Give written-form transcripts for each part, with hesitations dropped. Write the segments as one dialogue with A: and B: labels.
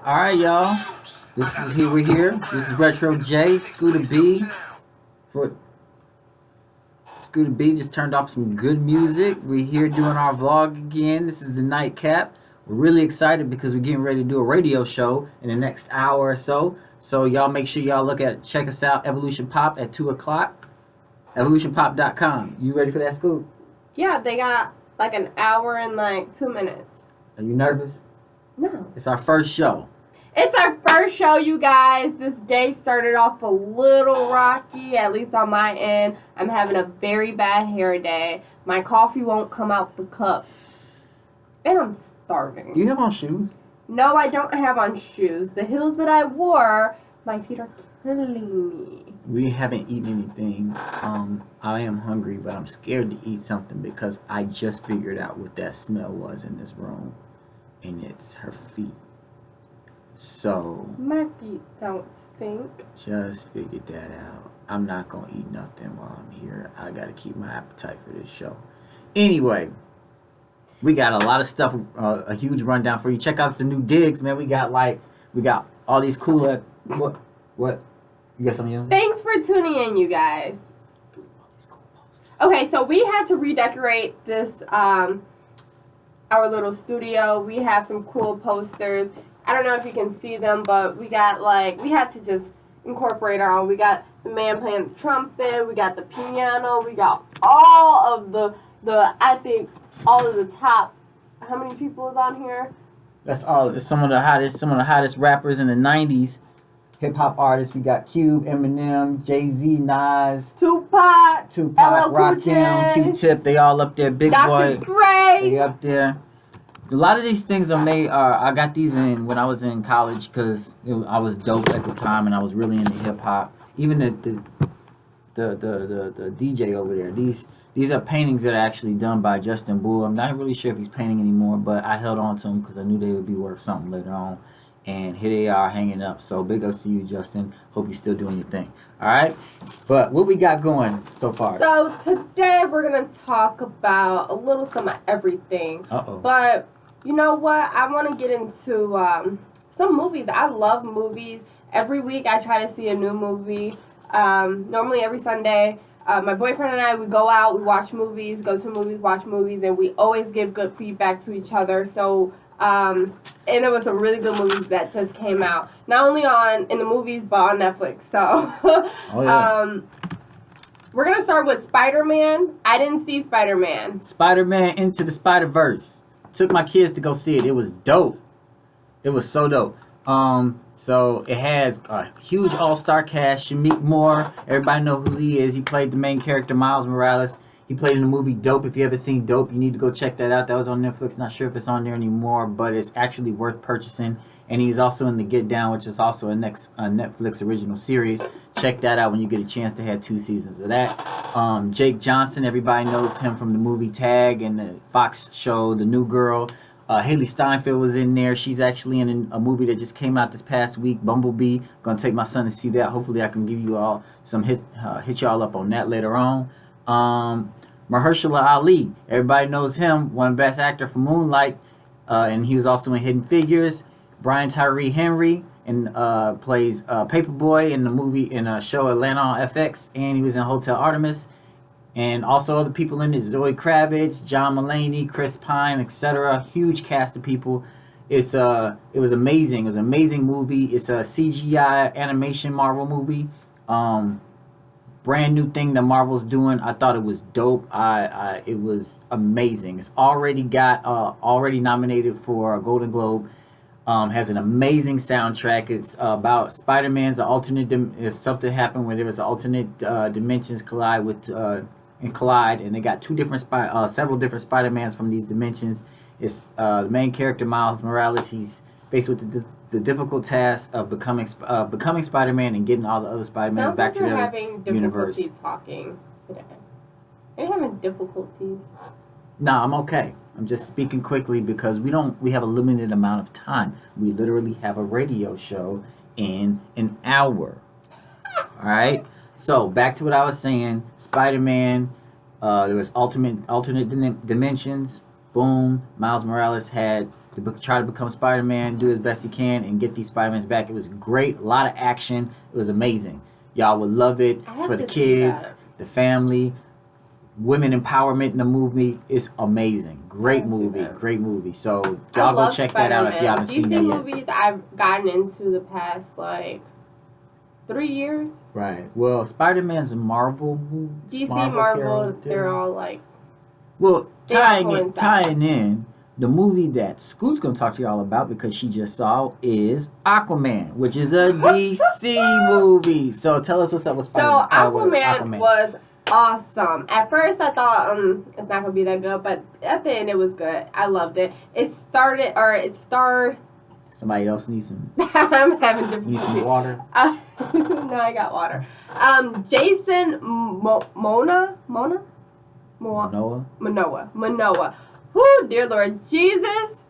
A: All right, y'all. We're here. This is Retro J, Scooter B. For Scooter B just turned off some good music. We're here doing our vlog again. This is the NiteKap. We're really excited because we're getting ready to do a radio show in the next hour or so. So y'all make sure y'all check us out, Evolution Pop at 2 o'clock. EvolutionPop.com. You ready for that, Scoop?
B: Yeah, they got like an hour and like 2 minutes.
A: Are you nervous?
B: No.
A: It's our first show.
B: It's our first show, you guys. This day started off a little rocky, at least on my end. I'm having a very bad hair day. My coffee won't come out the cup. And I'm starving.
A: Do you have on shoes?
B: No, I don't have on shoes. The heels that I wore, my feet are killing me.
A: We haven't eaten anything. I am hungry, but I'm scared to eat something because I just figured out what that smell was in this room. And it's her feet. So
B: My feet don't stink.
A: just figured that out. I'm not gonna eat nothing while I'm here. I gotta keep my appetite for this show. Anyway, we got a lot of stuff, a huge rundown for you. Check out the new digs, man. We got all these cool what? You got something else?
B: Thanks for tuning in, you guys. Okay, so we had to redecorate this our little studio. We have some cool posters. I don't know if you can see them, but we had to just incorporate our own. We got the man playing the trumpet, we got the piano, we got all of the I think all of the top, how many people is on here?
A: That's all. It's some of the hottest rappers in the 90s. Hip hop artists. We got Cube, Eminem, Jay-Z, Nas,
B: Tupac, LL Cool
A: Rakim,
B: J,
A: Q-Tip. They all up there. Big
B: Dr.
A: Boy.
B: Dre.
A: They up there. A lot of these things are made. I got these in when I was in college because I was dope at the time and I was really into hip hop. Even the DJ over there. These are paintings that are actually done by Justin Bull. I'm not really sure if he's painting anymore, but I held on to them because I knew they would be worth something later on. And here they are hanging up. So big ups to you, Justin. Hope you're still doing your thing. All right. But what we got going so far?
B: So today we're gonna talk about a little some of everything. But you know what? I want to get into some movies. I love movies. Every week I try to see a new movie. Normally every Sunday. My boyfriend and I, we go out, we watch movies, go to movies, watch movies, and we always give good feedback to each other. So, and there was some really good movies that just came out. Not only in the movies, but on Netflix. So, we're going to start with Spider-Man. I didn't see Spider-Man.
A: Spider-Man Into the Spider-Verse. Took my kids to go see it. It was dope. It was so dope. So it has a huge all-star cast. Shameik Moore, everybody know who he is. He played the main character, Miles Morales. He played in the movie Dope. If you haven't seen Dope, you need to go check that out. That was on Netflix. Not sure if it's on there anymore, but it's actually worth purchasing. And he's also in The Get Down, which is also a Netflix original series. Check that out when you get a chance. They had 2 seasons of that. Jake Johnson, everybody knows him from the movie Tag and the Fox show The New Girl. Haley Steinfeld was in there. She's actually in a movie that just came out this past week, Bumblebee. Gonna take my son to see that. Hopefully I can give you all some hit y'all up on that later on. Mahershala Ali, everybody knows him, won Best Actor for Moonlight, and he was also in Hidden Figures. Brian Tyree Henry and plays Paperboy in the movie in a show Atlanta on FX, and he was in Hotel Artemis. And also other people in it: Zoe Kravitz, John Mulaney, Chris Pine, etc. Huge cast of people. It was amazing. It was an amazing movie. It's a CGI animation Marvel movie. Brand new thing that Marvel's doing. I thought it was dope. It was amazing. It's already nominated for a Golden Globe. Has an amazing soundtrack. It's about Spider-Man's if something happened where there was alternate dimensions collide, and they got several different Spider-Mans from these dimensions. It's the main character Miles Morales. He's faced with the difficult task of becoming Spider-Man and getting all the other Spider-Mans back to their universe.
B: Sounds like you're having difficulty talking today. Are you having difficulties?
A: No, I'm okay. I'm just speaking quickly because we have a limited amount of time. We literally have a radio show in an hour. All right. So back to what I was saying. Spider-Man. There was alternate dimensions. Boom. Miles Morales had to try to become Spider-Man, do his best he can, and get these Spider-Mans back. It was great. A lot of action. It was amazing. Y'all would love it. It's for the kids, the family, women empowerment in the movie. It's amazing. Great movie. Great movie. So y'all go check that out if y'all haven't seen that yet.
B: DC movies I've gotten into the past, 3 years.
A: Right. Well, Spider-Man's a Marvel movie.
B: DC, Marvel, they're all
A: Well, tying in, the movie that Scoot's going to talk to y'all about because she just saw is Aquaman, which is a DC movie. So tell us what's up with Spider-Man.
B: So Aquaman was awesome. At first I thought it's not going to be that good, but at the end it was good. I loved it. It starred...
A: Somebody else needs some...
B: I'm having difficulty.
A: You need some water?
B: No, I got water. Jason Manoa. Whoo, dear Lord Jesus,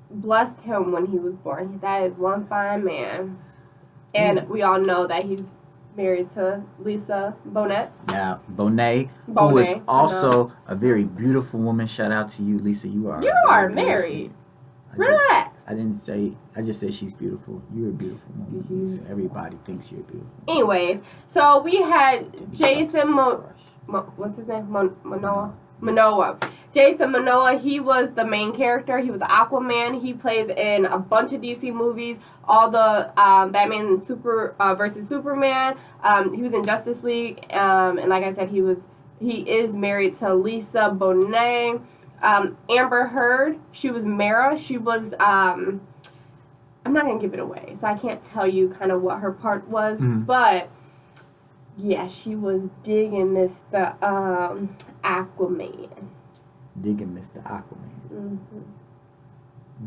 B: blessed him when he was born. That is one fine man. And we all know that he's married to Lisa Bonet.
A: Yeah, Bonet, who is also a very beautiful woman. Shout out to you, Lisa. You are
B: married. Relax.
A: I just said she's beautiful. You're a beautiful woman. Lisa. Everybody thinks you're beautiful.
B: Anyways, so we had Jason what's his name? Manoa. Jason Manoa, he was the main character. He was Aquaman. He plays in a bunch of DC movies. All the Batman versus Superman. He was in Justice League. And like I said, he is married to Lisa Bonet. Amber Heard, she was Mara. She was, I'm not going to give it away, so I can't tell you kind of what her part was. But, yeah, she was digging Mr. Aquaman.
A: Digging Mr. Aquaman.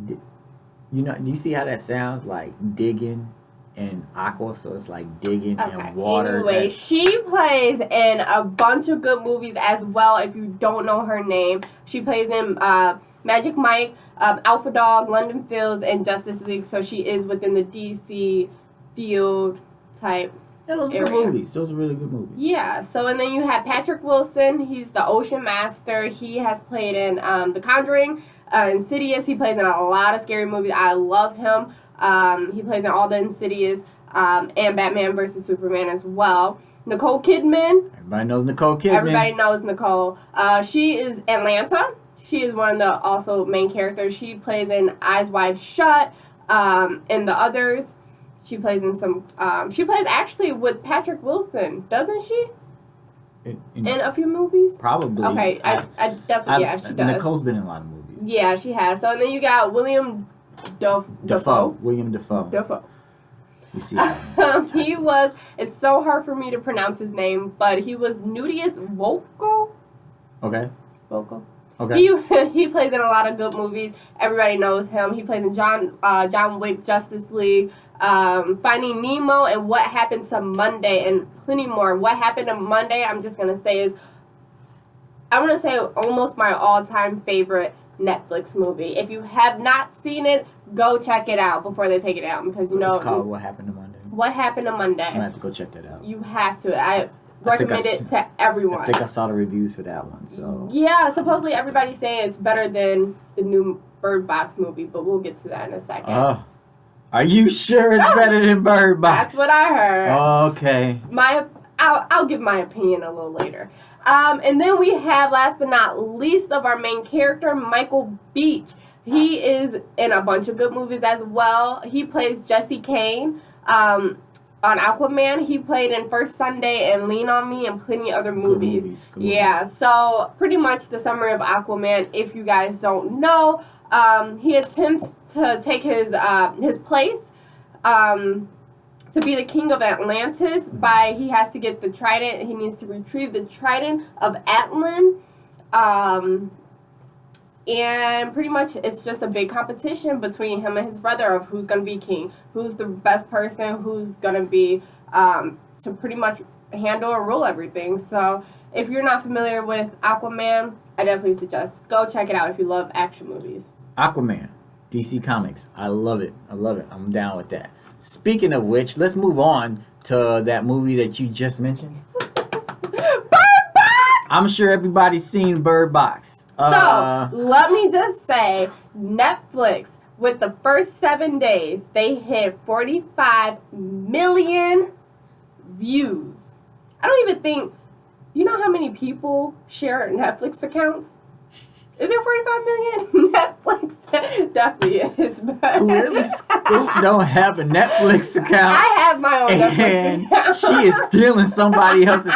A: Do you see how that sounds like digging and aqua? So it's like digging and water.
B: Anyway, she plays in a bunch of good movies as well. If you don't know her name, she plays in Magic Mike, Alpha Dog, London Fields, and Justice League. So she is within the DC field type.
A: Yeah, those are good movies. Those are really good movies.
B: Yeah. So, and then you have Patrick Wilson. He's the Ocean Master. He has played in The Conjuring, Insidious. He plays in a lot of scary movies. I love him. He plays in all the Insidious and Batman versus Superman as well. Nicole Kidman.
A: Everybody knows Nicole Kidman.
B: Everybody knows Nicole. She is Atlanta. She is one of the also main characters. She plays in Eyes Wide Shut and the others. She plays in some... she plays actually with Patrick Wilson, doesn't she? In a few movies?
A: Probably.
B: Okay, I definitely... Yeah, she does.
A: Nicole's been in a lot of movies.
B: Yeah, she has. So, and then you got William Dafoe.
A: William Dafoe. You see
B: he was... It's so hard for me to pronounce his name, but he was Nudius Vocal.
A: Okay.
B: Vocal.
A: Okay.
B: He plays in a lot of good movies. Everybody knows him. He plays in John Wick, Justice League, Finding Nemo, and What Happened to Monday, and plenty more. What Happened to Monday, I'm just going to say almost my all-time favorite Netflix movie. If you have not seen it, go check it out before they take it out, because
A: it's called What Happened to Monday.
B: What Happened to Monday.
A: I'm going to have to go check that out.
B: You have to. I recommend it to everyone.
A: I think I saw the reviews for that one. So
B: yeah, supposedly everybody's saying it's better than the new Bird Box movie, but we'll get to that in a second.
A: Are you sure it's better than Bird Box?
B: That's what I heard.
A: Okay.
B: I'll give my opinion a little later. And then we have, last but not least, of our main character, Michael Beach. He is in a bunch of good movies as well. He plays Jesse Kane on Aquaman. He played in First Sunday and Lean on Me and plenty other movies.
A: Good
B: movies. So pretty much the summary of Aquaman, if you guys don't know, he attempts to take his place to be the king of Atlantis he has to get the trident. He needs to retrieve the trident of Atlan. And pretty much it's just a big competition between him and his brother of who's going to be king, who's the best person, who's going to be to pretty much handle or rule everything. So if you're not familiar with Aquaman, I definitely suggest go check it out if you love action movies.
A: Aquaman, DC Comics. I love it. I'm down with that. Speaking of which, let's move on to that movie that you just mentioned.
B: Bird Box!
A: I'm sure everybody's seen Bird Box.
B: So let me just say, Netflix, with the first 7 days, they hit 45 million views. I don't even think, you know how many people share Netflix accounts? Is there 45 million? Netflix definitely is.
A: Clearly, Scoop don't have a Netflix account.
B: I have my own Netflix account.
A: She is stealing somebody else's.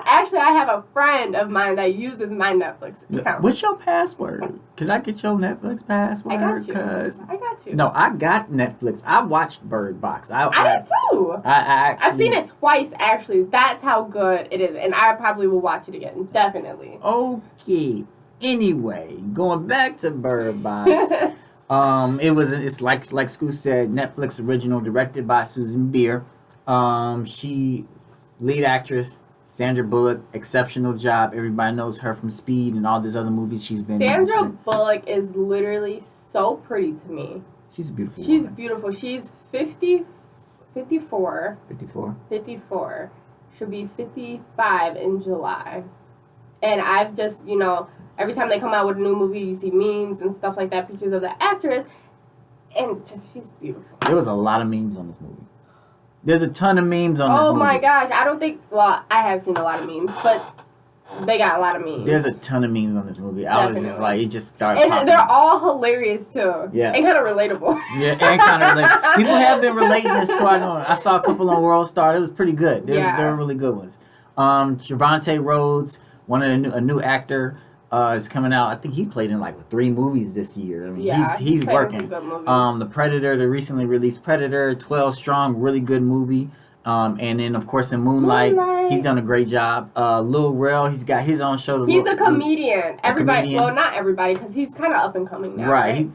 B: Actually, I have a friend of mine that uses my Netflix account.
A: What's your password? Can I get your Netflix password?
B: I got you.
A: No, I got Netflix. I watched Bird Box.
B: I did too. I've seen it twice, actually. That's how good it is. And I probably will watch it again. Definitely.
A: Okay. Anyway, going back to Bird Box. It's like Scoot said, Netflix original, directed by Susan Bier. She lead actress, Sandra Bullock, exceptional job. Everybody knows her from Speed and all these other movies she's been in.
B: Sandra Bullock is literally so pretty to me.
A: She's beautiful.
B: She's beautiful. She's 54.
A: 54?
B: 54. She'll be 55 in July. And I've just, every time they come out with a new movie, you see memes and stuff like that, pictures of the actress. And just, she's beautiful.
A: There was a lot of memes on this movie. There's a ton of memes on this movie.
B: Oh my gosh. I don't think, I have seen a lot of memes, but they got a lot of memes.
A: There's a ton of memes on this movie. Definitely. I was just like, it just started
B: And
A: popping.
B: they're all hilarious too.
A: Yeah.
B: And kind of relatable.
A: Yeah, and kind of relatable. People have been relating this to, I saw a couple on World Star. It was pretty good. They were really good ones. Javante Rhodes, a new actor, is coming out. I think he's played in like 3 movies this year. I mean, he's working. The Predator, the recently released Predator, 12 Strong, really good movie. And then of course in Moonlight, he's done a great job. Lil Rel, he's got his own show.
B: He's a comedian. Well, not everybody, because he's kind of up and coming now.
A: Right.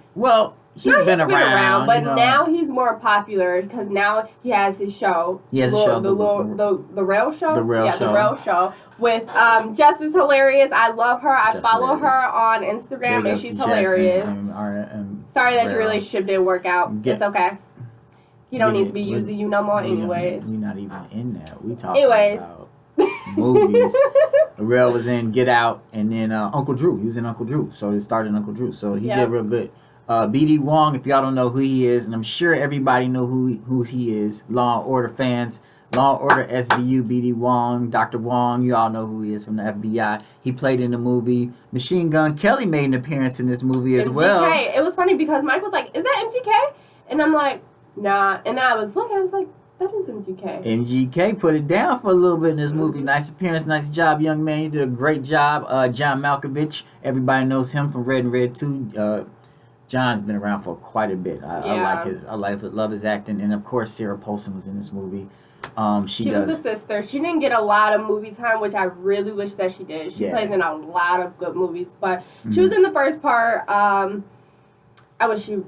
A: He's been around,
B: but now he's more popular because now he has his show.
A: He has a show,
B: the Rel Show.
A: The Rel Show.
B: The Rel Show with Jess is hilarious. I love her. I follow her on Instagram, and she's hilarious. Sorry that your relationship didn't work out. It's okay. He don't need to be using you no more, anyways.
A: We're not even in that. We talking about movies. Rel was in Get Out, and then Uncle Drew. He was in Uncle Drew, so he started in Uncle Drew. So he did real good. B.D. Wong, if y'all don't know who he is, and I'm sure everybody know who he is, Law & Order fans, Law & Order SVU, B.D. Wong, Dr. Wong, you all know who he is from the FBI. He played in the movie. Machine Gun Kelly made an appearance in this movie as well.
B: It was funny because Mike was like, is that MGK? And I'm like, nah. And I was looking, I was like, that is MGK.
A: MGK put it down for a little bit in this movie. Nice appearance, nice job, young man. You did a great job. John Malkovich, everybody knows him from Red and Red 2. John's been around for quite a bit. I love his acting, and of course Sarah Paulson was in this movie. She was the sister. She didn't get a lot of movie time, which I really wish that she did. She plays in a lot of good movies, but she was in the first part. I wish she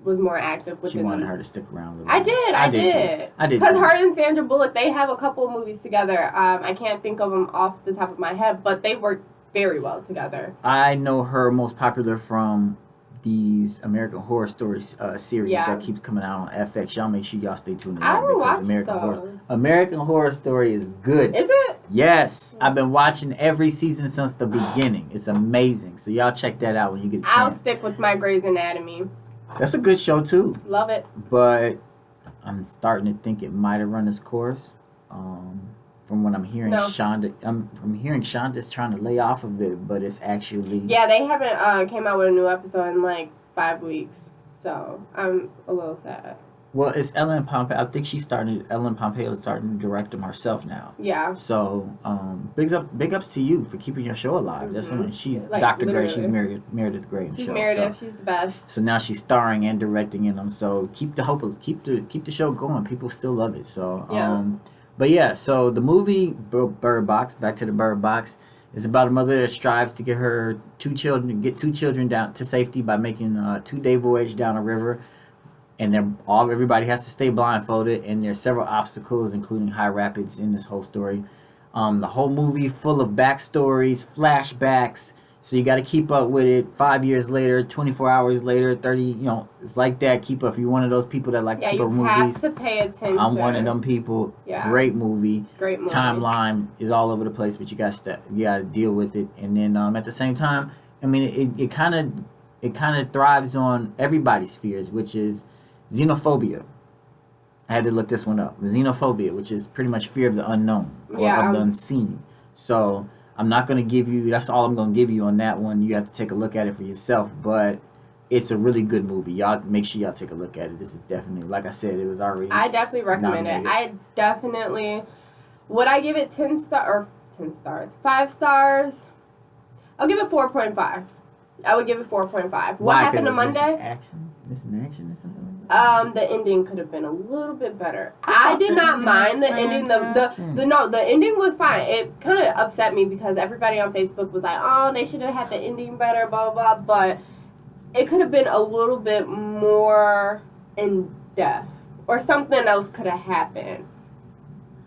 A: was more active with it. She wanted her to stick around a little bit. I did. Because her and Sandra Bullock, they have a couple of movies together. I can't think of them off the top of my head, but they work very well together. I know her most popular from these American Horror Story series that keeps coming out on FX. Y'all make sure y'all stay tuned to that because American Horror Story is good. Is it? Yes. I've been watching every season since the beginning. It's amazing. So y'all check that out when you get a chance. I'll stick with my Grey's Anatomy. That's a good show too. Love it. But I'm starting to think it might have run its course. From what I'm hearing, Shonda's trying to lay off of it, but it's actually... Yeah, they haven't came out with a new episode in like 5 weeks, so I'm a little sad. Well, it's Ellen Pompeo. I think Ellen Pompeo is starting to direct them herself now. Yeah. So, big ups to you for keeping your show alive. Mm-hmm. That's someone, she's like, Dr. Gray. She's Meredith Grey in the show. She's Meredith. So. She's the best. So now she's starring and directing in them. So keep the show going. People still love it. So, but yeah, so the movie Bird Box, back to the Bird Box, is about a mother that strives to get two children down to safety by making a 2-day voyage down a river, and everybody has to stay blindfolded, and there's several obstacles, including high rapids, in this whole story. The whole movie full of backstories, flashbacks. So you got to keep up with it 5 years later, 24 hours later, 30, it's like that. Keep up. If you're one of those people that like to keep up movies.
B: Yeah, you have to pay attention.
A: I'm one of them people. Yeah. Great movie. Timeline is all over the place, but you got to deal with it. And then at the same time, I mean, it kind of thrives on everybody's fears, which is xenophobia. I had to look this one up. Xenophobia, which is pretty much fear of the unknown or of the unseen. So I'm not going to give you, that's all I'm going to give you on that one. You have to take a look at it for yourself, but it's a really good movie. Y'all make sure y'all take a look at it. This is definitely, like I said, it was already
B: I definitely recommend it. Would I give it 10 stars? 5 stars? I'll give it 4.5. I would give it 4.5. What happened to Monday?
A: Missing action or something like that?
B: The ending could have been a little bit better. I did not mind the ending. The ending was fine. It kind of upset me because everybody on Facebook was like, oh, they should have had the ending better, blah, blah, blah. But it could have been a little bit more in depth. Or something else could have happened.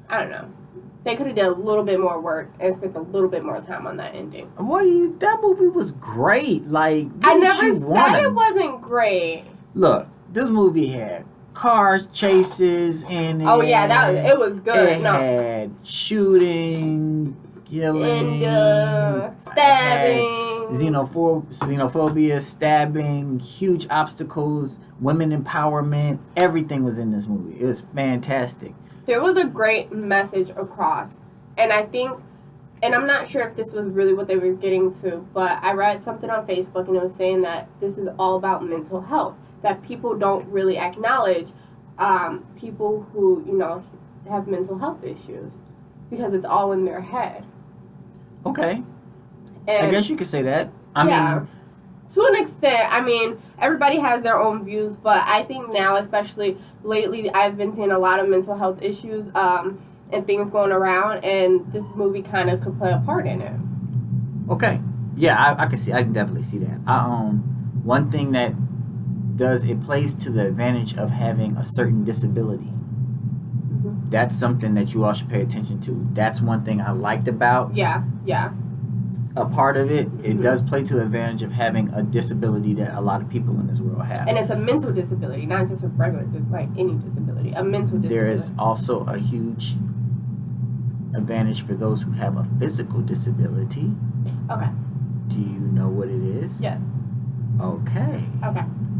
B: I don't know. They could have done a little bit more work and spent a little bit more time on that ending.
A: That movie was great. Like,
B: I never said it wasn't great.
A: Look, this movie had cars chases and
B: it was good.
A: It had shooting, killing,
B: stabbing,
A: xenophobia, stabbing, huge obstacles, women empowerment. Everything was in this movie. It was fantastic.
B: There was a great message across, and I think, and I'm not sure if this was really what they were getting to, but I read something on Facebook and it was saying that this is all about mental health, that people don't really acknowledge people who, have mental health issues because it's all in their head.
A: Okay. And I guess you could say that. I mean,
B: to an extent, everybody has their own views, but I think now, especially lately, I've been seeing a lot of mental health issues and things going around, and this movie kind of could play a part in it.
A: Okay. Yeah, I can definitely see that. One thing that it plays to the advantage of having a certain disability. Mm-hmm. That's something that you all should pay attention to. That's one thing I liked about.
B: Yeah.
A: A part of it, it does play to the advantage of having a disability that a lot of people in this world have.
B: And it's a mental disability, not just a regular, like any disability, a mental disability.
A: There is also a huge advantage for those who have a physical disability.
B: Okay.
A: Do you know what it is?
B: Yes.
A: Okay.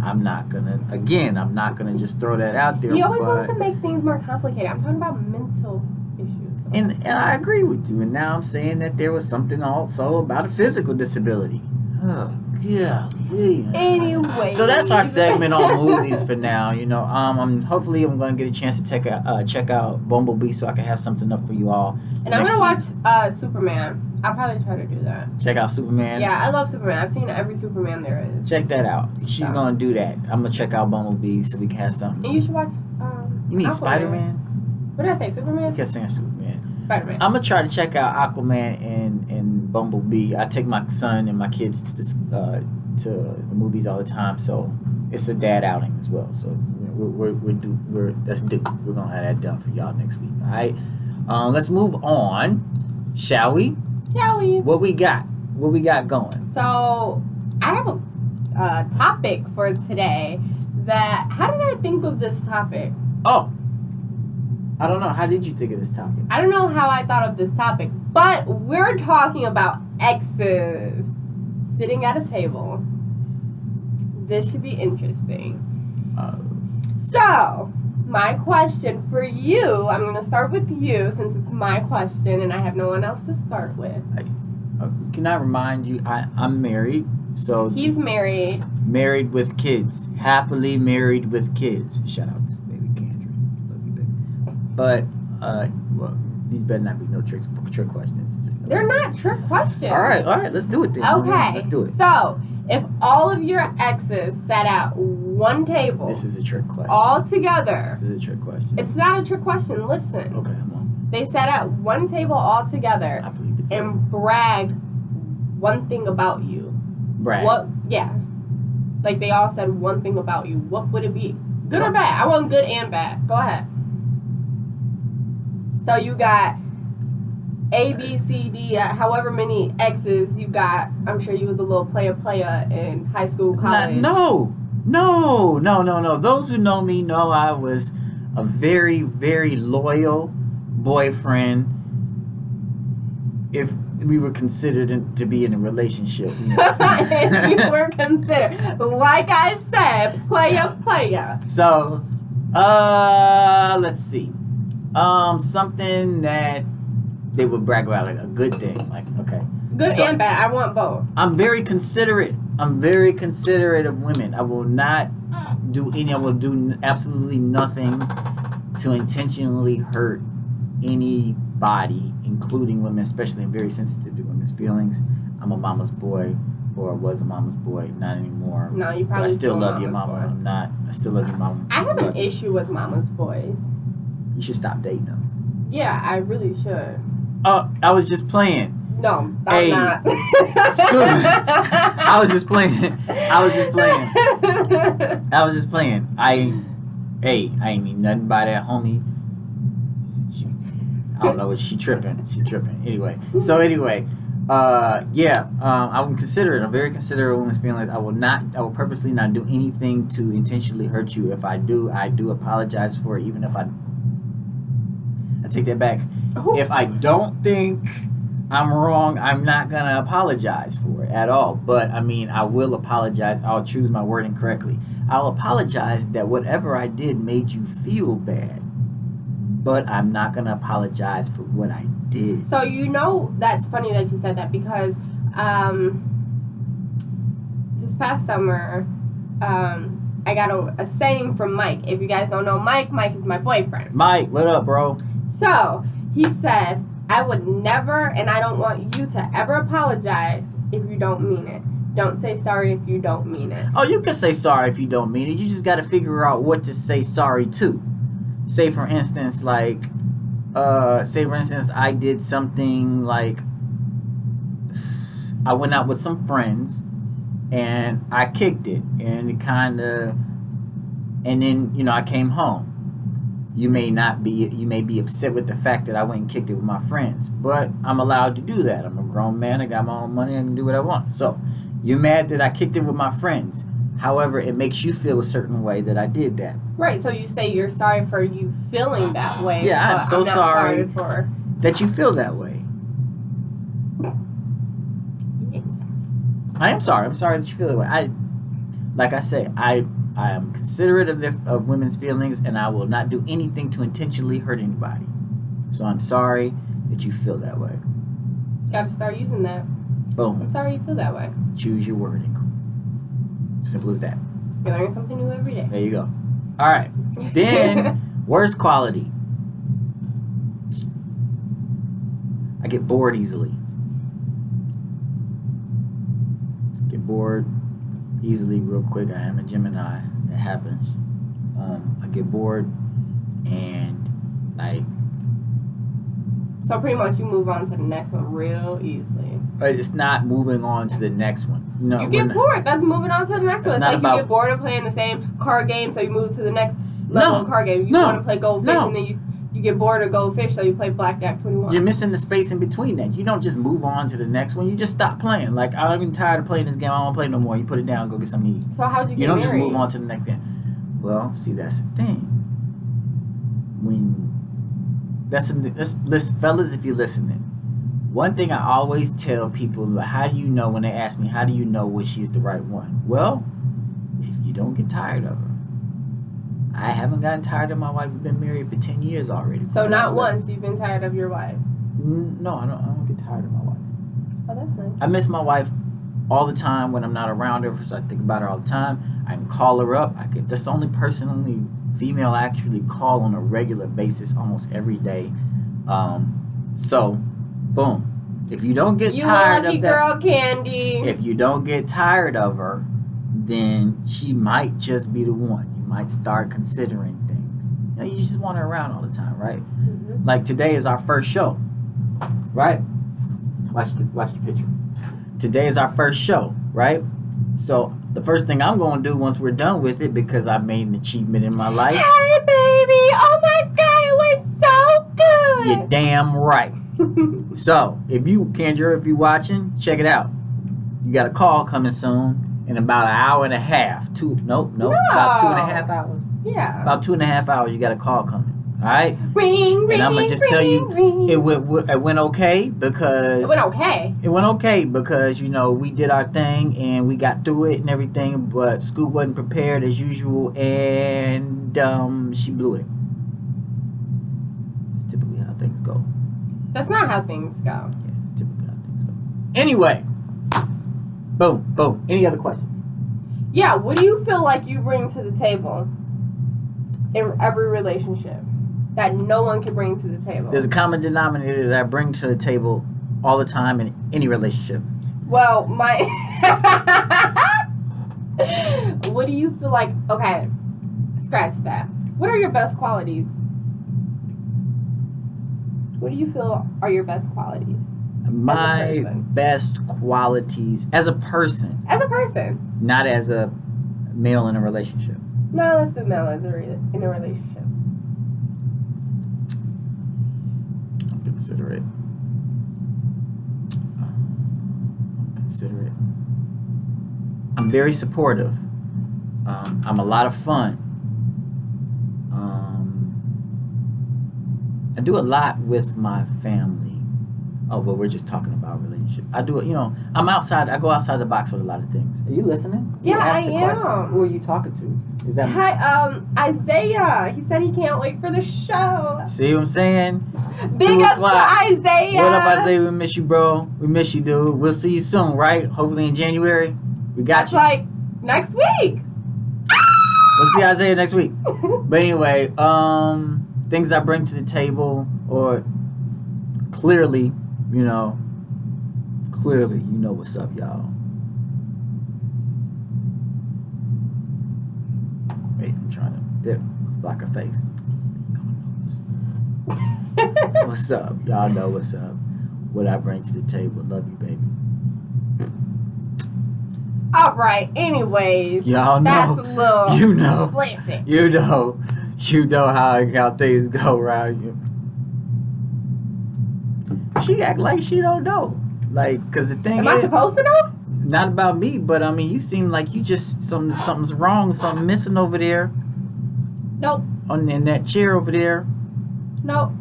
A: I'm not gonna just throw that out there.
B: He always wants to make things more complicated. I'm talking about mental issues.
A: And I agree with you. And now I'm saying that there was something also about a physical disability. Oh, yeah.
B: Anyway.
A: So that's our segment on movies for now. Hopefully I'm going to get a chance to check out Bumblebee so I can have something up for you all.
B: And I'm going to watch Superman. I'll probably try to do that.
A: Check out Superman.
B: Yeah, I love Superman. I've seen every Superman there is.
A: Check that out. She's going to do that. I'm going to check out Bumblebee so we can have something.
B: And you should watch
A: You mean Aquaman. Spider-Man?
B: What did I say? Superman?
A: You kept saying Superman.
B: Spider-Man.
A: I'm going to try to check out Aquaman and Bumblebee. I take my son and my kids to the movies all the time, so it's a dad outing as well. So we're let's do. We're going to have that done for y'all next week. All right? Let's move on. Shall we? What we got? What we got going?
B: So I have a topic for today. How did I think of this topic?
A: Oh, I don't know. How did you think of this topic?
B: I don't know how I thought of this topic, but we're talking about exes sitting at a table. This should be interesting. So, my question for you, I'm going to start with you since it's my question and I have no one else to start with.
A: Can I remind you, I'm married. So
B: he's married.
A: Married with kids. Happily married with kids. Shout out to baby Kendra. Love you, baby. But, these better not be no trick questions.
B: They're not trick questions.
A: All right. Let's do it then.
B: Okay.
A: Let's do it.
B: So, if all of your exes sat at one table.
A: This is a trick question.
B: All together.
A: This is a trick question.
B: It's not a trick question. Listen.
A: Okay, I'm on.
B: They sat at one table all together.
A: I believe it.
B: And bragged one thing about you.
A: Brag.
B: What? Yeah. Like they all said one thing about you. What would it be? Good or bad? I want good and bad. Go ahead. So you got A, B, C, D, however many X's you got. I'm sure you was a little player in high school, college.
A: No. Those who know me know I was a very, very loyal boyfriend. If we were considered to be in a relationship. You
B: were considered, like I said, player.
A: So, let's see. Something that they would brag about, like a good thing. Like, okay.
B: Good and bad. I want both.
A: I'm very considerate of women. I will do absolutely nothing to intentionally hurt anybody, including women, especially. I'm very sensitive to women's feelings. I'm a mama's boy, or was a mama's boy, not anymore.
B: No, you probably.
A: But I still love your mama. Boy. I'm not. I still love your mama.
B: I have an issue with mama's boys.
A: You should stop dating them.
B: Yeah, I really should.
A: Oh, I was just playing.
B: No, I'm not.
A: I was just playing. I ain't need nothing by that homie. I don't know what she tripping. Anyway. I'm considerate. I'm very considerate of women's feelings. I will purposely not do anything to intentionally hurt you. If I do apologize for it, even if I take that back.
B: Ooh.
A: If I don't think I'm wrong, I'm not gonna apologize for it at all. But I mean, I will apologize. I'll choose my wording correctly. I'll apologize that whatever I did made you feel bad. But I'm not gonna apologize for what I did.
B: So that's funny that you said that, because this past summer, I got a saying from Mike. If you guys don't know Mike is my boyfriend.
A: Mike, what up, bro?
B: So he said, I would never, and I don't want you to ever apologize if you don't mean it. Don't say sorry if you don't mean it.
A: Oh, you can say sorry if you don't mean it. You just got to figure out what to say sorry to. Say for instance, I did something like I went out with some friends and I kicked it, and then I came home. You may be upset with the fact that I went and kicked it with my friends, but I'm allowed to do that. I'm a grown man. I got my own money. I can do what I want. So you're mad that I kicked it with my friends. However, it makes you feel a certain way that I did that.
B: Right. So you say you're sorry for you feeling that way.
A: Yeah, I'm so sorry
B: for
A: that you feel that way. I am sorry. I'm sorry that you feel that way. Like I say, I am considerate of women's feelings, and I will not do anything to intentionally hurt anybody. So I'm sorry that you feel that way.
B: Got to start using that.
A: Boom.
B: I'm sorry you feel that way.
A: Choose your wording. Simple as that.
B: You learn something new every day.
A: There you go. All right. Then, worst quality. I get bored easily. Bored easily, real quick. I am a Gemini. That happens. I get bored, and
B: so pretty much you move on to the next one real easily.
A: It's not moving on to the next one. No,
B: you get bored. That's moving on to the next one. It's like you get bored of playing the same card game, so you move to the next level of card game. You want to play goldfish, and then you get bored of goldfish, so you play Blackjack 21.
A: You're missing the space in between that. You don't just move on to the next one. You just stop playing. Like, I'm tired of playing this game. I don't want to play no more. You put it down, go get something to eat.
B: So how'd you get married?
A: You don't just move on to the next thing. Well, see, that's the thing. Fellas, if you're listening, one thing I always tell people, how do you know, when they ask me, how do you know when she's the right one? Well, if you don't get tired of her. I haven't gotten tired of my wife. We've been married for 10 years already.
B: So not once you've been tired of your wife?
A: No, I don't get tired of my wife.
B: Oh, that's nice.
A: I miss my wife all the time when I'm not around her, so I think about her all the time. I can call her up. That's the only female I actually call on a regular basis almost every day. So, boom. If you don't get tired of that,
B: girl, Candy.
A: If you don't get tired of her, then she might just be the one. Might start considering things. You just want her around all the time, right? Mm-hmm. Like today is our first show, right? Watch the picture. Today is our first show, right? So the first thing I'm going to do once we're done with it, because I made an achievement in my life.
B: Hey, baby! Oh my God, it was so good.
A: You're damn right. So, if you, Kendra, if you're watching, check it out. You got a call coming soon in about an hour and a half. About 2.5 hours.
B: Yeah.
A: About 2.5 hours, you got a call coming. All right?
B: Ring,
A: and I'm going to just tell you, it went okay because...
B: It went okay?
A: It went okay because, you know, we did our thing and we got through it and everything, but Scoop wasn't prepared as usual and she blew it. It's typically how things go.
B: That's not how things go.
A: Yeah, it's typically how things go. Anyway. Boom, boom. Any other questions?
B: Yeah, what do you feel like you bring to the table in every relationship that no one can bring to the table?
A: There's a common denominator that I bring to the table all the time in any relationship.
B: Well, what do you feel like... Okay, scratch that. What are your best qualities? What do you feel are your best qualities?
A: My best qualities as a person.
B: As a person.
A: Not as a male in a relationship.
B: No, let's do male in a relationship.
A: I'm considerate. I'm very supportive. I'm a lot of fun. I do a lot with my family. Oh, but we're just talking about relationship. I do it, you know, I'm outside. I go outside the box with a lot of things. Are you listening?
B: Yeah, I am.
A: Question. Who are you talking to? Is that
B: Isaiah. He said he can't wait for the show.
A: See what I'm saying?
B: Big up to Isaiah.
A: What up, Isaiah? We miss you, bro. We miss you, dude. We'll see you soon, right? Hopefully in January. We got you.
B: That's like next week.
A: We'll see Isaiah next week. But anyway, things I bring to the table, or clearly, you know what's up, y'all. Wait, I'm trying to let's block her face. What's up? Y'all know what's up. What I bring to the table. Love you, baby.
B: All right. Anyways,
A: y'all know.
B: That's a little.
A: You know.
B: Listen.
A: You know how things go around you. She act like she don't know. Like, cause the thing
B: Am I supposed to know?
A: Not about me, but I mean, you seem like you just something's wrong, something missing over there.
B: Nope.
A: In that chair over there.
B: Nope.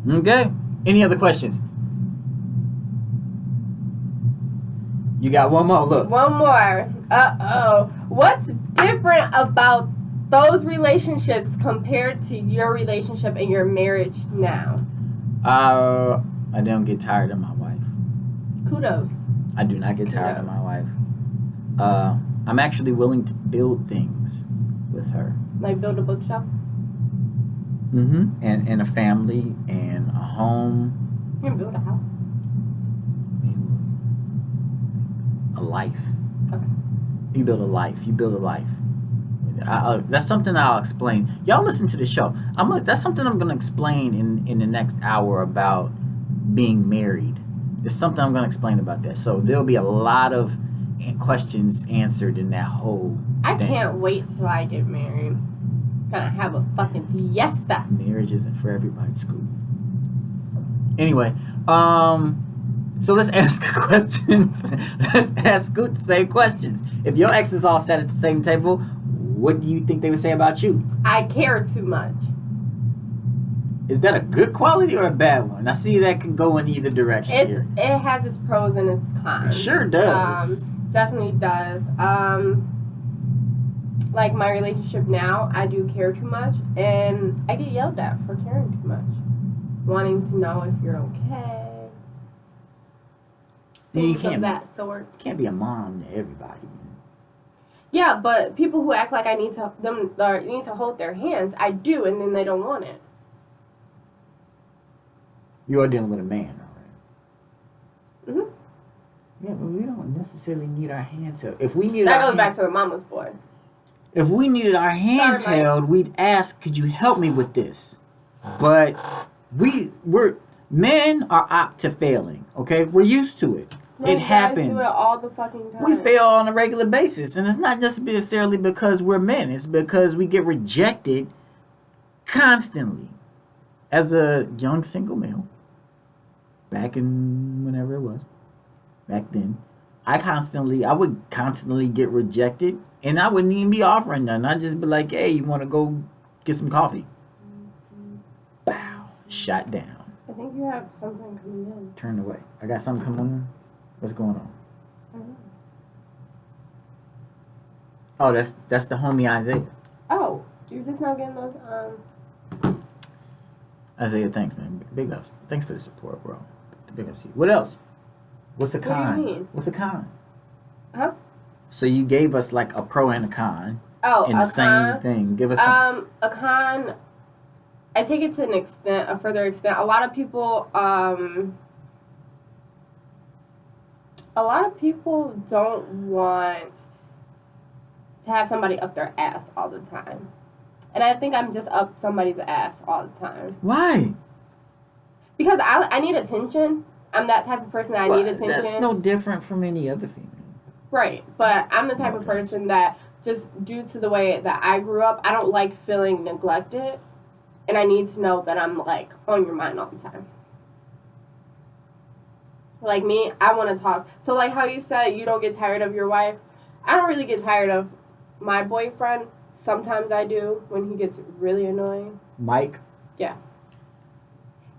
A: Okay. Any other questions? You got one more. Look.
B: One more. What's different about those relationships compared to your relationship and your marriage now?
A: I don't get tired of my wife.
B: Kudos.
A: I do not get tired of my wife. I'm actually willing to build things with her.
B: Like build a bookshelf?
A: Mm-hmm. And a family and a home.
B: You can build a house.
A: A life.
B: Okay.
A: You build a life. That's something I'll explain. Y'all listen to the show. That's something I'm going to explain in the next hour about being married. There's something I'm going to explain about that. So there'll be a lot of questions answered in that whole
B: I
A: thing.
B: can't wait till I get married. Gonna have a fucking fiesta.
A: Marriage isn't for everybody, Scoop. Anyway, so let's ask questions. Let's ask Scoot the same questions. If your exes all sat at the same table, what do you think they would say about you?
B: I care too much.
A: Is that a good quality or a bad one? I see that can go in either direction here.
B: It has its pros and its cons.
A: It sure does.
B: Definitely does. Like my relationship now, I do care too much, and I get yelled at for caring too much. Wanting to know if you're okay. Things of that sort.
A: You can't be a mom to everybody.
B: Yeah, but people who act like I need to hold their hands, I do, and then they don't want it.
A: You are dealing with a man, all right?
B: Mhm.
A: Yeah, but we don't necessarily need our hands held. If we needed
B: that goes back to the mama's boy.
A: If we needed our hands held, we'd ask, "Could you help me with this?" But men are apt to failing. Okay, we're used to it.
B: No,
A: it happens.
B: Do it all the fucking time.
A: We fail on a regular basis, and it's not necessarily because we're men. It's because we get rejected constantly. As a young single male, back in whenever it was, back then, I would constantly get rejected, and I wouldn't even be offering nothing. I'd just be like, hey, you want to go get some coffee? Bow. Shot down.
B: I think you have something coming in.
A: Turned away. I got something coming in? What's going on?
B: I don't know.
A: Oh, that's the homie Isaiah.
B: Oh, you're just not getting those,
A: Isaiah, thanks, man. Big ups. Thanks for the support, bro. Big ups to you. What else? What's a con?
B: What do you mean?
A: What's a con?
B: Huh?
A: So you gave us like a pro and a con.
B: Oh,
A: in the same thing. Give us some.
B: a con. I take it to an extent, a further extent. A lot of people don't want to have somebody up their ass all the time. And I think I'm just up somebody's ass all the time.
A: Why?
B: Because I need attention. I'm that type of person that I need attention.
A: That's no different from any other female.
B: Right. But I'm the type of person that, just due to the way that I grew up, I don't like feeling neglected. And I need to know that I'm, like, on your mind all the time. Like me, I want to talk. So, like how you said you don't get tired of your wife, I don't really get tired of my boyfriend. Sometimes I do when he gets really annoying.
A: Mike?
B: Yeah.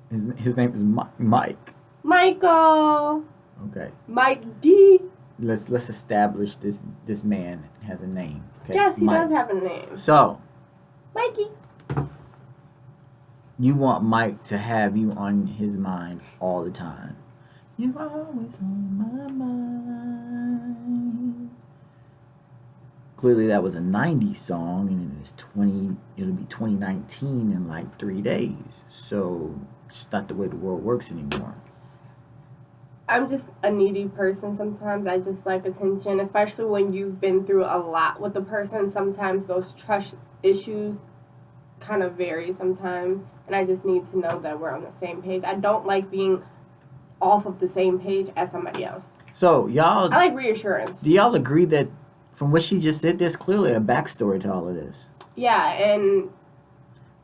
A: His name is Mike.
B: Michael.
A: Okay.
B: Mike D.
A: Let's establish this man has a name. Okay?
B: Yes, he
A: Mike.
B: does have a name.
A: So,
B: Mikey.
A: You want Mike to have you on his mind all the time. You're always on my mind. Clearly that was a 90s song, and it'll be 2019 in like 3 days. So it's not the way the world works anymore.
B: I'm just a needy person sometimes. I just like attention, especially when you've been through a lot with the person. Sometimes those trust issues kind of vary sometimes, and I just need to know that we're on the same page. I don't like being off of the same page as somebody else.
A: So y'all,
B: I like reassurance.
A: Do y'all agree that from what she just said, there's clearly a backstory to all of this?
B: Yeah, and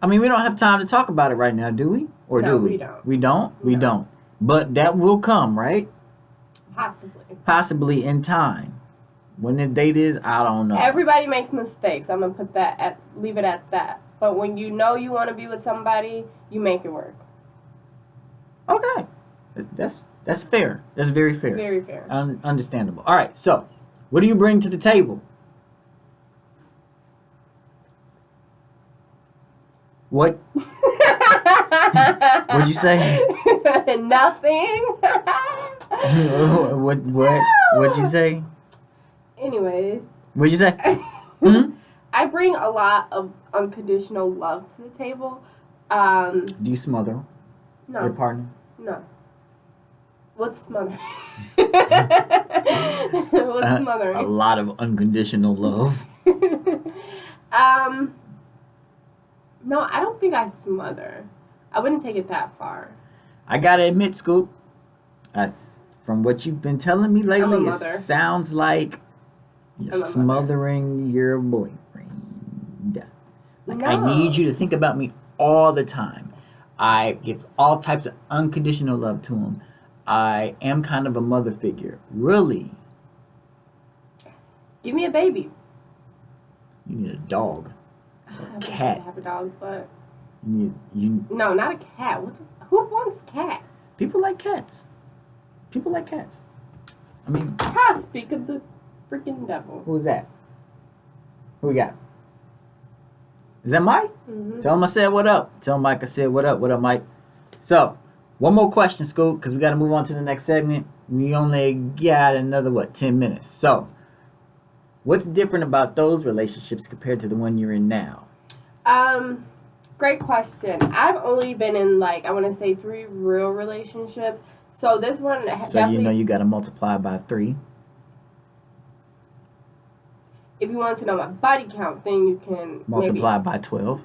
A: I mean, we don't have time to talk about it right now, do we? Or
B: no,
A: do we?
B: We don't.
A: We don't?
B: No.
A: We don't. But that will come, right?
B: Possibly.
A: Possibly in time. When the date is, I don't know.
B: Everybody makes mistakes. I'm gonna leave it at that. But when you know you want to be with somebody, you make it work.
A: Okay, that's fair. That's very fair.
B: Very fair.
A: Understandable. All right. So, what do you bring to the table? What? What'd you say?
B: Nothing.
A: What'd you say?
B: Anyways.
A: What'd you say? Mm-hmm.
B: I bring a lot of unconditional love to the table.
A: Do you smother your partner?
B: No. What's smothering? What's smothering?
A: A lot of unconditional love.
B: No, I don't think I smother. I wouldn't take it that far.
A: I gotta admit, Scoop, from what you've been telling me lately, it sounds like you're smothering your boyfriend. Like, no. I need you to think about me all the time. I give all types of unconditional love to him. I am kind of a mother figure. Really?
B: Give me a baby.
A: You need a dog.
B: A
A: cat.
B: I have a dog, but
A: you
B: no, not a cat. Who wants cats?
A: People like cats. People like cats. I mean,
B: speak of the freaking devil.
A: Who's that? Who we got? Is that Mike?
B: Mm-hmm.
A: Tell him I said what up. Tell Mike I said what up. What up, Mike? So, one more question, Scoop, because we got to move on to the next segment. We only got another, 10 minutes. So, what's different about those relationships compared to the one you're in now?
B: Great question. I've only been in, I want to say 3 real relationships. So, this one
A: So, you know you got to multiply by 3.
B: If you want to know my body count, then you can
A: multiply by 12.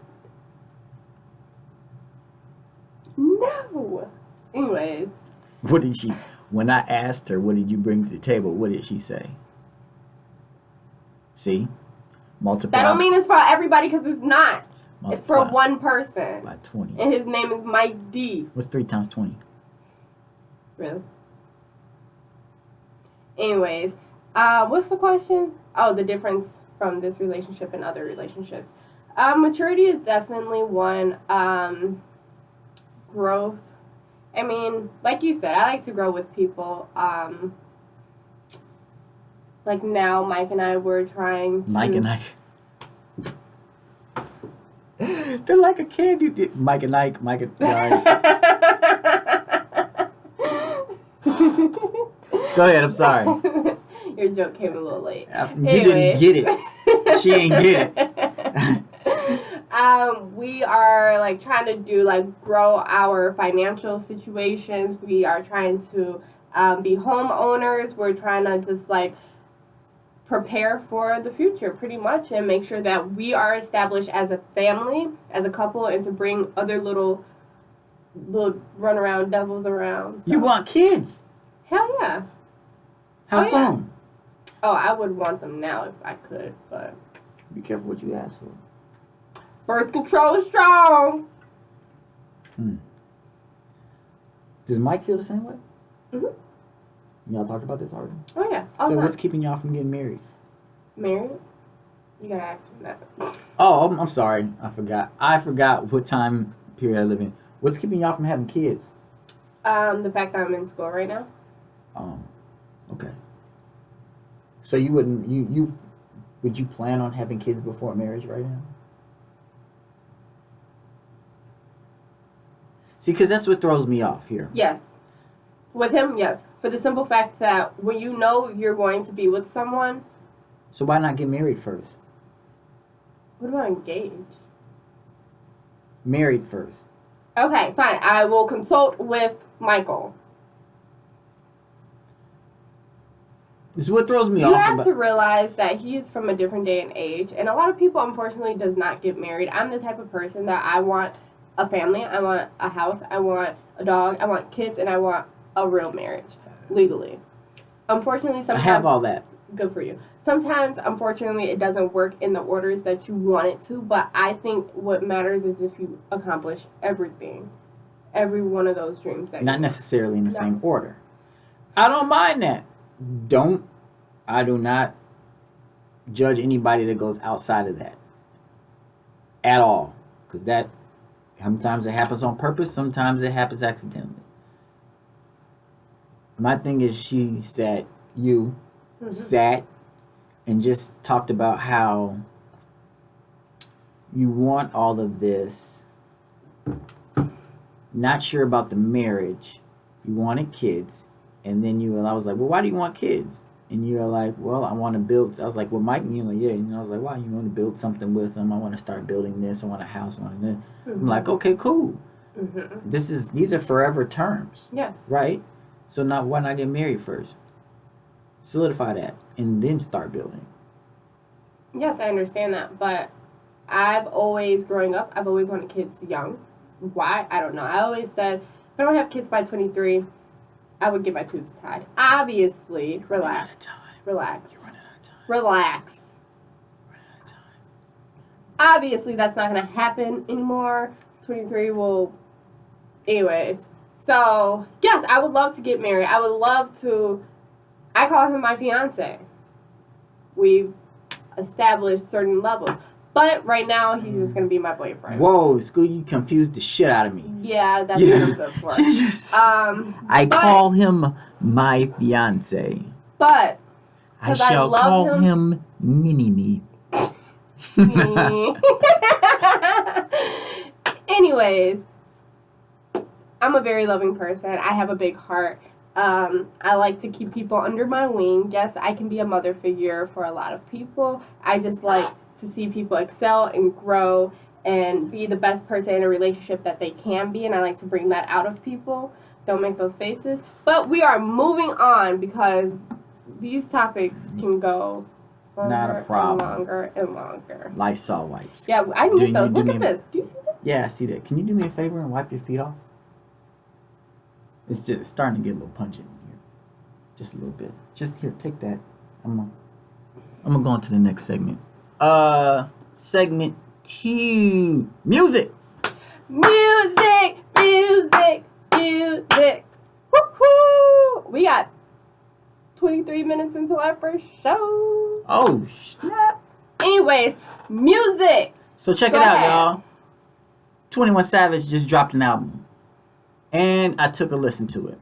B: No. Anyways.
A: What did she... When I asked her, what did you bring to the table, what did she say? See? Multiply.
B: That don't mean it's for everybody, because it's not. It's for one person.
A: By 20.
B: And his name is Mike D.
A: What's 3 times 20?
B: Really? Anyways, what's the question? Oh, the difference from this relationship and other relationships. Maturity is definitely one. Growth. I mean, like you said, I like to grow with people. Like now, Mike and I were trying to...
A: Mike and I. They're like a kid. You did. Mike and Ike. Mike and... Go ahead, I'm sorry.
B: Your joke came a little late.
A: You didn't get it. She ain't get it.
B: We are like trying to do like grow our financial situations. We are trying to be homeowners. We're trying to just like prepare for the future pretty much and make sure that we are established as a family, as a couple, and to bring other little run around devils around. So.
A: You want kids?
B: Hell yeah.
A: How soon? Yeah.
B: Oh, I would want them now if I could, but...
A: Be careful what you ask for.
B: Birth control is strong!
A: Does Mike feel the same way?
B: Mm-hmm.
A: Y'all talked about this already?
B: Oh, yeah.
A: So what's keeping y'all from getting married?
B: Married? You gotta ask me that.
A: Oh, I'm sorry. I forgot what time period I live in. What's keeping y'all from having kids?
B: The fact that I'm in school right now.
A: Oh, okay. So you wouldn't would you plan on having kids before marriage right now? See, because that's what throws me off here.
B: Yes. With him, yes. For the simple fact that when you know you're going to be with someone...
A: So why not get married first?
B: What about engaged?
A: Married first.
B: Okay, fine. I will consult with Michael.
A: This is what throws me off.
B: You have to realize that he is from a different day and age, and a lot of people, unfortunately, does not get married. I'm the type of person that I want a family, I want a house, I want a dog, I want kids, and I want a real marriage, legally. Unfortunately, sometimes...
A: I have all that.
B: Good for you. Sometimes, unfortunately, it doesn't work in the orders that you want it to, but I think what matters is if you accomplish everything. Every one of those dreams. That
A: not necessarily in the same order. I don't mind that. I do not judge anybody that goes outside of that. At all. Because that, sometimes it happens on purpose, sometimes it happens accidentally. My thing is sat and just talked about how you want all of this, not sure about the marriage, you wanted kids, and then I was like, well, why do you want kids? And you were like, well, I want to build. I was like, well, Mike, and you were like, yeah. And I was like, why? You want to build something with them? I want to start building this. I want a house. I want this. I'm like, okay, cool. These are forever terms.
B: Yes.
A: Right? So now why not get married first? Solidify that and then start building.
B: Yes, I understand that. But growing up, I've always wanted kids young. Why? I don't know. I always said, if I don't have kids by 23, I would get my tubes tied. Obviously, relax. Relax.
A: You're running out of time.
B: Relax.
A: Running out of time.
B: Obviously, that's not going to happen anymore. 23 will... Anyways. So, yes, I would love to get married. I would love to... I call him my fiance. We've established certain levels. But right now, he's just going to be my boyfriend.
A: Whoa, school, you confused the shit out of me.
B: Yeah, that's what I'm good for.
A: I call him my fiance.
B: But
A: I shall call him Mini-Me.
B: Anyways, I'm a very loving person. I have a big heart. I like to keep people under my wing. Yes, I can be a mother figure for a lot of people. I just like to see people excel and grow and be the best person in a relationship that they can be, and I like to bring that out of people. Don't make those faces. But we are moving on because these topics can go
A: not a problem.
B: Longer and longer.
A: Lysol wipes.
B: Yeah, I need those. Look at this. Do you see this?
A: Yeah, I see that. Can you do me a favor and wipe your feet off? It's just starting to get a little pungent here. Just a little bit. Just here, take that. I'm gonna go on to the next segment. Segment 2. Music.
B: Music. Woo-hoo. got 23 minutes until our first show.
A: Oh, snap.
B: Anyways, music.
A: So check it out, y'all. 21 Savage just dropped an album. And I took a listen to it.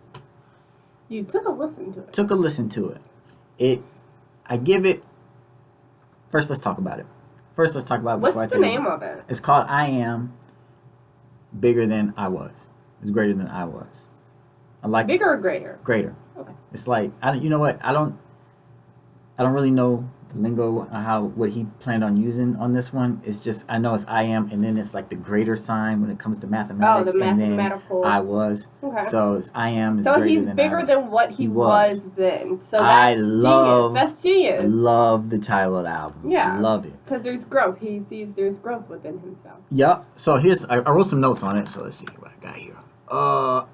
B: You took a listen to it?
A: Took a listen to it. I give it... First, let's talk about it. What's
B: the name of it?
A: It's called I Am Bigger Than I Was. It's greater than I was. I like
B: Bigger or greater?
A: Greater.
B: Okay.
A: It's like, you know what? I don't really know the lingo, what he planned on using on this one. It's just, I know it's I am, and then it's like the greater sign when it comes to mathematics.
B: Oh, the mathematical.
A: And then I was.
B: Okay.
A: So it's I am is
B: so
A: greater
B: he's
A: than
B: bigger than what he was then. So that's genius. That's genius.
A: Love the title of the album.
B: Yeah.
A: Love it.
B: Because there's growth. He sees there's growth within himself.
A: Yep. So I wrote some notes on it. So let's see what I got here. All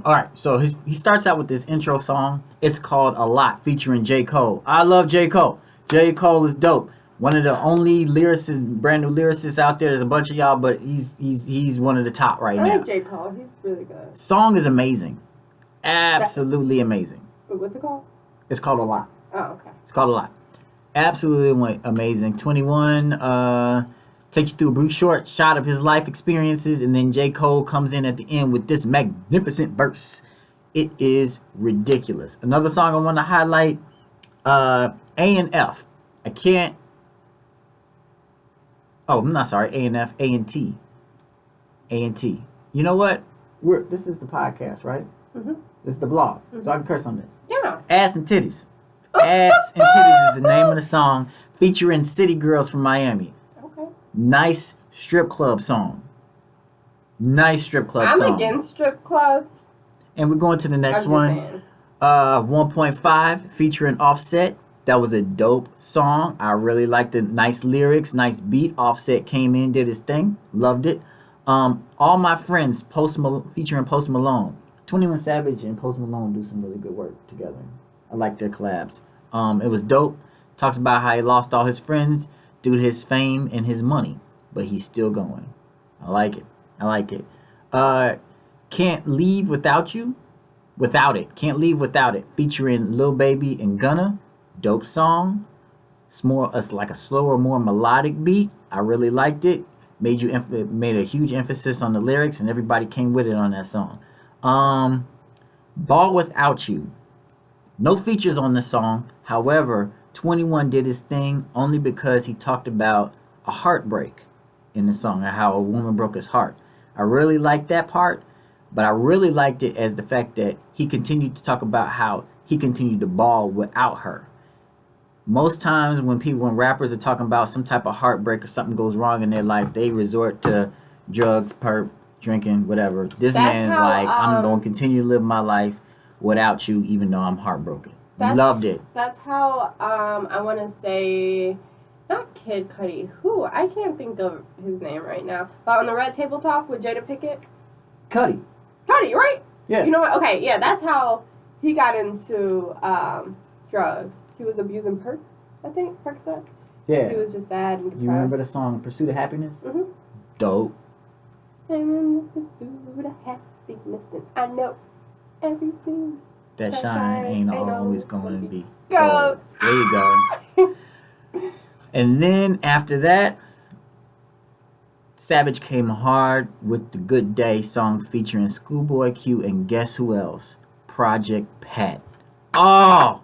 A: right, so he starts out with this intro song. It's called A Lot, featuring J. Cole. I love J. Cole. J. Cole is dope. One of the only brand new lyricists out there. There's a bunch of y'all, but he's one of the top right now.
B: I like J. Cole. He's really good.
A: Song is amazing. Absolutely amazing.
B: What's it called?
A: It's called A Lot.
B: Oh, okay.
A: It's called A Lot. Absolutely amazing. 21 takes you through a brief short shot of his life experiences, and then J. Cole comes in at the end with this magnificent verse. It is ridiculous. Another song I want to highlight, A and F. I can't... Oh, I'm not sorry. A and F, A and T. A and T. You know what? This is the podcast, right?
B: Mm-hmm.
A: This is the blog, so I can curse on this.
B: Yeah.
A: Ass and Titties. Ass and Titties is the name of the song, featuring City Girls from Miami. Nice strip club song.
B: I'm against strip clubs.
A: And we're going to the next one. 1.5 featuring Offset. That was a dope song. I really liked the nice lyrics, nice beat. Offset came in, did his thing. Loved it. All My Friends featuring Post Malone. 21 Savage and Post Malone do some really good work together. I like their collabs. It was dope. Talks about how he lost all his friends due to his fame and his money, but he's still going. I like it. Can't Leave Without You. Can't Leave Without It, featuring Lil Baby and Gunna. Dope song. It's like a slower, more melodic beat. I really liked it. Made a huge emphasis on the lyrics, and everybody came with it on that song. Ball Without You. No features on this song. However, 21 did his thing only because he talked about a heartbreak in the song and how a woman broke his heart. I really liked that part, but I really liked it as the fact that he continued to talk about how he continued to ball without her. Most times when rappers are talking about some type of heartbreak or something goes wrong in their life, they resort to drugs, perp, drinking, whatever. This man's like, I'm going to continue to live my life without you even though I'm heartbroken. Loved it.
B: That's how I want to say, not Kid Cudi. Who? I can't think of his name right now. But on the Red Table Talk with Jada Pinkett.
A: Cudi,
B: right?
A: Yeah.
B: You know what? Okay, yeah, that's how he got into drugs. He was abusing perks, I think, Percocet.
A: Yeah.
B: He was just sad and depressed.
A: You remember the song Pursuit of Happiness?
B: Mm-hmm.
A: Dope.
B: I'm in the pursuit of happiness, and I know everything.
A: That shine ain't always going to be
B: gold.
A: There you go. And then after that, Savage came hard with the Good Day song featuring Schoolboy Q and guess who else? Project Pat. Oh,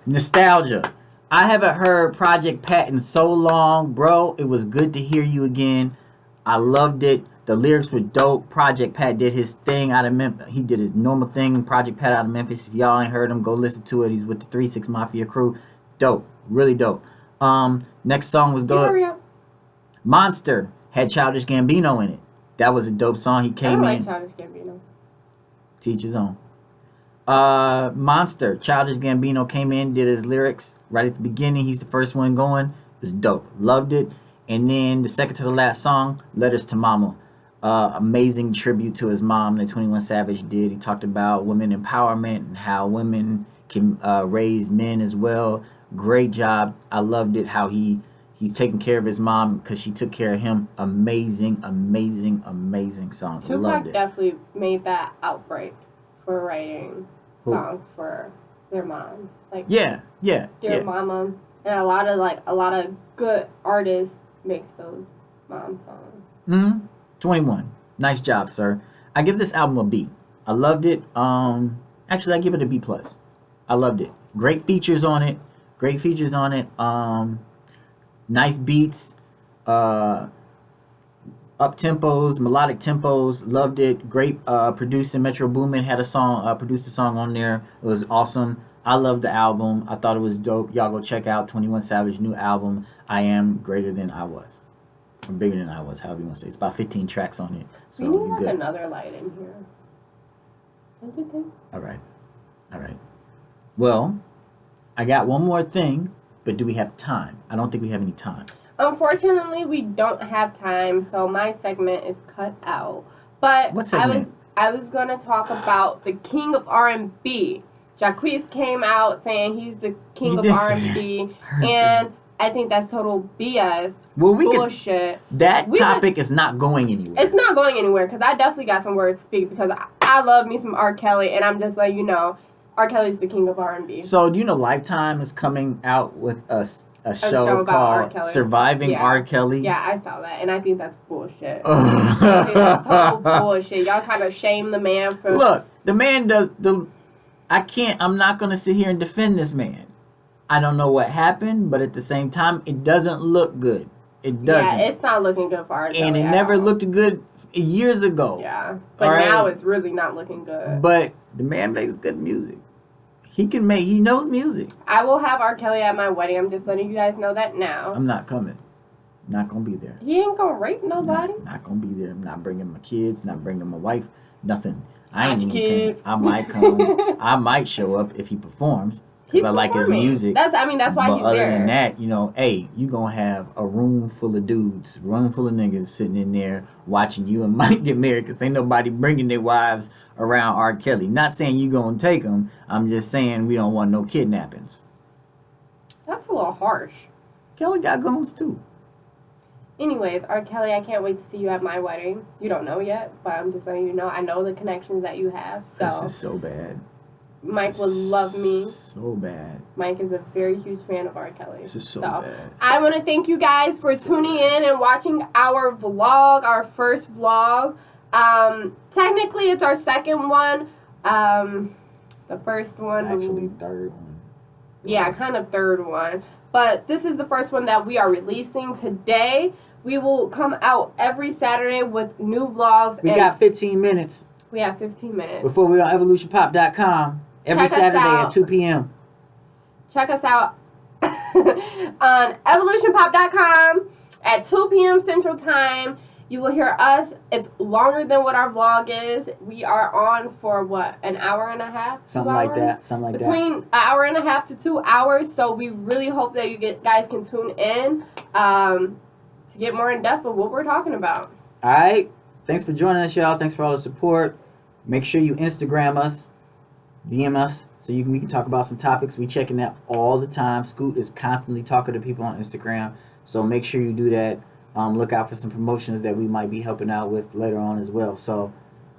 A: nostalgia. I haven't heard Project Pat in so long, bro. It was good to hear you again. I loved it. The lyrics were dope. Project Pat did his thing out of Memphis. He did his normal thing. Project Pat out of Memphis. If y'all ain't heard him, go listen to it. He's with the 3-6 Mafia crew. Dope. Really dope. Next song was dope. Monster had Childish Gambino in it. That was a dope song. He came in.
B: I like Childish Gambino.
A: Teach his own. Monster. Childish Gambino came in, did his lyrics right at the beginning. He's the first one going. It was dope. Loved it. And then the second to the last song, Letters to Mama. Amazing tribute to his mom that 21 Savage did. He talked about women empowerment and how women can raise men as well. Great job. I loved it how he's taking care of his mom because she took care of him. Amazing song.
B: Tupac
A: Loved it.
B: definitely made that outbreak. for writing songs for their moms. Like
A: Dear
B: Mama, and a lot of good artists makes those mom songs.
A: 21. Nice job, sir. I give this album a B. I loved it. Actually, I give it a B plus. I loved it. Great features on it. Nice beats. Up tempos, melodic tempos. Loved it. Great producing. Metro Boomin had produced a song on there. It was awesome. I loved the album. I thought it was dope. Y'all go check out 21 Savage new album. I Am Greater Than I Was. Or Bigger Than I Was, however you want to say. It's about 15 tracks on it. So
B: we need like another light in here. Don't you think?
A: All right. Well, I got one more thing, but do we have time? I don't think we have any time.
B: Unfortunately, we don't have time, so my segment is cut out. But
A: what segment?
B: I was going to talk about the king of R&B. Jacquees came out saying he's the king of R&B, and I think that's total BS.
A: Well,
B: bullshit.
A: That topic is not going anywhere.
B: It's not going anywhere because I definitely got some words to speak because I love me some R. Kelly, and I'm just letting you know, R. Kelly's the king of R&B.
A: So, do you know Lifetime is coming out with a show called Surviving R. Kelly?
B: Yeah, I saw that, and I think that's bullshit. I think that's total bullshit. Y'all trying to shame the man for...
A: Look, the man does... I'm not going to sit here and defend this man. I don't know what happened, but at the same time, it doesn't look good. It doesn't.
B: Yeah, it's not looking good for R. Kelly.
A: And it never looked good years ago.
B: Yeah, but now it's really not looking good.
A: But the man makes good music. He knows music.
B: I will have R. Kelly at my wedding. I'm just letting you guys know that now.
A: I'm not coming. Not going to be there.
B: He ain't going to rape nobody.
A: Not going to be there. I'm not bringing my kids, not bringing my wife, nothing.
B: I ain't kids.
A: I might come. I might show up if he performs. Because I like his music.
B: That's why he's there. But
A: other than that, hey, you going to have a room full of dudes, room full of niggas sitting in there watching you and Mike get married because ain't nobody bringing their wives around R. Kelly. Not saying you going to take them. I'm just saying we don't want no kidnappings.
B: That's a little harsh.
A: Kelly got guns too.
B: Anyways, R. Kelly, I can't wait to see you at my wedding. You don't know yet, but I'm just letting you know. I know the connections that you have. So
A: this is so bad.
B: Mike would love me.
A: So bad.
B: Mike is a very huge fan of R. Kelly.
A: This is so bad.
B: I want to thank you guys for tuning in and watching our vlog, our first vlog. Technically, it's our second one. The first one.
A: Actually, third one.
B: Yeah, kind of third one. But this is the first one that we are releasing today. We will come out every Saturday with new vlogs.
A: We got 15 minutes.
B: We have 15 minutes.
A: Before we're on evolutionpop.com. Every Saturday at 2 p.m.
B: Check us out on evolutionpop.com at 2 p.m. Central Time. You will hear us. It's longer than what our vlog is. We are on for, what, an hour and a half?
A: Something like that.
B: Between an hour and a half to 2 hours. So we really hope that you guys can tune in to get more in depth of what we're talking about.
A: All right. Thanks for joining us, y'all. Thanks for all the support. Make sure you Instagram us. DM us so we can talk about some topics. We checking that all the time. Scoot is constantly talking to people on Instagram, so make sure you do that. Look out for some promotions that we might be helping out with later on as well. So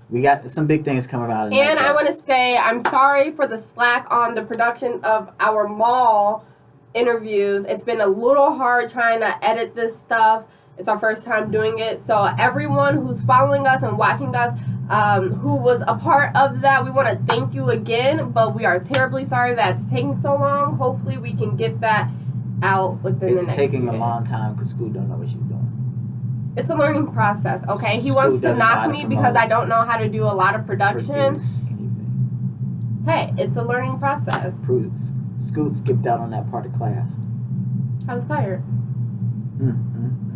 A: we got some big things coming out.
B: And I want to say I'm sorry for the slack on the production of our mall interviews. It's been a little hard trying to edit this stuff. It's our first time doing it. So everyone who's following us and watching us, who was a part of that, we want to thank you again, but we are terribly sorry that it's taking so long. Hopefully we can get that out within the next few days.
A: It's taking a long time because Scoot don't know what she's doing.
B: It's a learning process, okay? He wants to knock me because I don't know how to do a lot of production. Hey, it's a learning process.
A: Scoot skipped out on that part of class.
B: I was tired.
A: Mm-hmm.